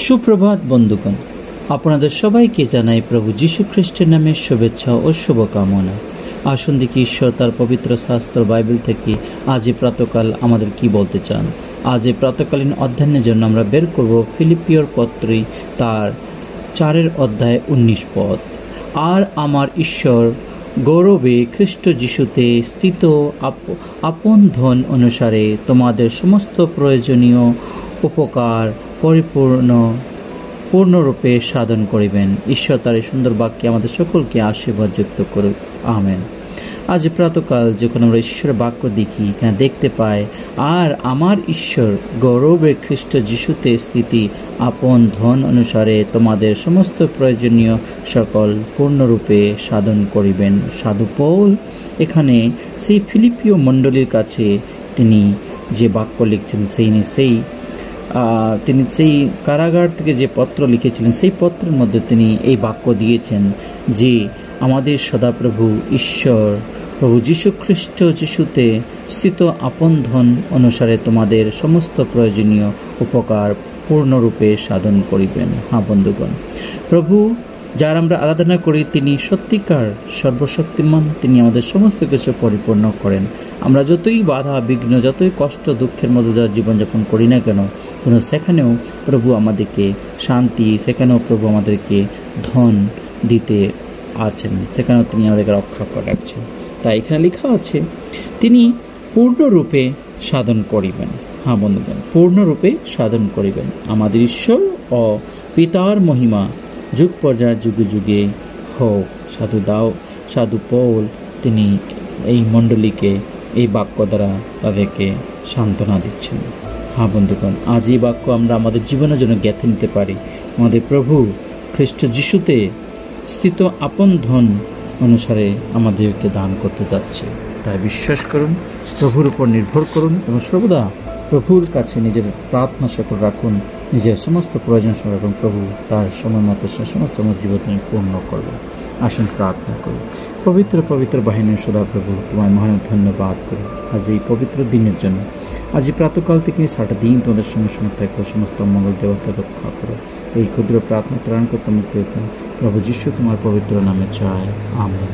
সুপ্রভাত বন্ধুগণ, আপনাদের সবাইকে জানাই প্রভু যীশু খ্রিস্টের নামে শুভেচ্ছা ও শুভকামনা। আসুন দেখি ঈশ্বর তার পবিত্র শাস্ত্র বাইবেল থেকে আজ প্রাতকাল আমাদের কি বলতে চান। আজ এই প্রাতকালীন অধ্যয়নের জন্য আমরা বের করব ফিলিপিয়র পত্রী তার 4 অধ্যায় 19 পদ। আর আমার ঈশ্বর গৌরবে খ্রিস্ট যিশুতে স্থিত আপন ধন অনুসারে তোমাদের সমস্ত প্রয়োজনীয় উপকার পূর্ণরূপে সাধন করিবেন। ঈশ্বর তার এই সুন্দর বাক্যে আমাদের সকলকে আশীর্বাদযুক্ত করুক, আমেন। আজ প্রাতকাল যখন আমরা ঈশ্বরের বাক্য দেখি, এখানে দেখতে পাই, আর আমার ঈশ্বর গৌরবে খ্রিস্ট যিশুতে স্থিতি আপন ধন অনুসারে তোমাদের সমস্ত প্রয়োজনীয় সকল পূর্ণরূপে সাধন করিবেন। সাধু পৌল এখানে সেই ফিলিপিও মণ্ডলীর কাছে তিনি যে বাক্য লিখছেন, তিনি সেই কারাগার থেকে যে পত্র লিখেছিলেন, সেই পত্রের মধ্যে তিনি এই বাক্য দিয়েছেন যে আমাদের সদাপ্রভু ঈশ্বর প্রভু যীশু খ্রিস্ট যিশুতে স্থিত আপন ধন অনুসারে তোমাদের সমস্ত প্রয়োজনীয় উপকার পূর্ণরূপে সাধন করিবেন। হ্যাঁ বন্ধুগণ, প্রভু যার আমরা আরাধনা করি তিনি সত্যিকার সর্বশক্তিমান, তিনি আমাদের সমস্ত কিছু পরিপূর্ণ করেন। আমরা যতই বাধা বিঘ্ন, যতই কষ্ট দুঃখের মধ্যে যারা জীবনযাপন করি না কেন, কিন্তু সেখানেও প্রভু আমাদেরকে শান্তি, সেখানেও প্রভু আমাদেরকে ধন দিতে আছেন, সেখানেও তিনি আমাদেরকে রক্ষা করে রাখছেন। তাই এখানে লেখা আছে তিনি পূর্ণরূপে সাধন করিবেন। হ্যাঁ বন্ধুগণ, পূর্ণরূপে সাধন করিবেন। আমাদের ঈশ্বর ও পিতার মহিমা যুগ পর্যায়ে যুগে যুগে হোক। সাধু পৌল তিনি এই মণ্ডলীকে এই বাক্য দ্বারা তাদেরকে সান্ত্বনা দিচ্ছেন। হ্যাঁ বন্ধুগণ, আজ এই বাক্য আমরা আমাদের জীবনের জন্য গেঁথে নিতে পারি। আমাদের প্রভু খ্রিস্ট যিশুতে স্থিত আপন ধন অনুসারে আমাদেরকে দান করতে যাচ্ছে। তাই বিশ্বাস করুন, প্রভুর উপর নির্ভর করুন এবং সর্বদা প্রভুর কাছে নিজের প্রার্থনা সকল রাখুন, নিজের সমস্ত প্রয়োজন সকল রাখুন। প্রভু তার সময় মতো সে সমস্ত জীবনে পূর্ণ করবেন। আসুন প্রার্থনা করুন। পবিত্র পবিত্র বাহিনীর সদাপ্রভু, তোমায় মহান ধন্যবাদ করি আজ এই পবিত্র দিনের জন্য। আজ এই প্রাতকাল থেকে সারাটা দিন তোমাদের সঙ্গে সঙ্গে থাকো, সমস্ত মঙ্গল দেবতা রক্ষা করো। এই ক্ষুদ্র প্রার্থনা ত্রাণ করতে মুক্তি প্রভু যীশু তোমার পবিত্র নামে চায়, আমেন।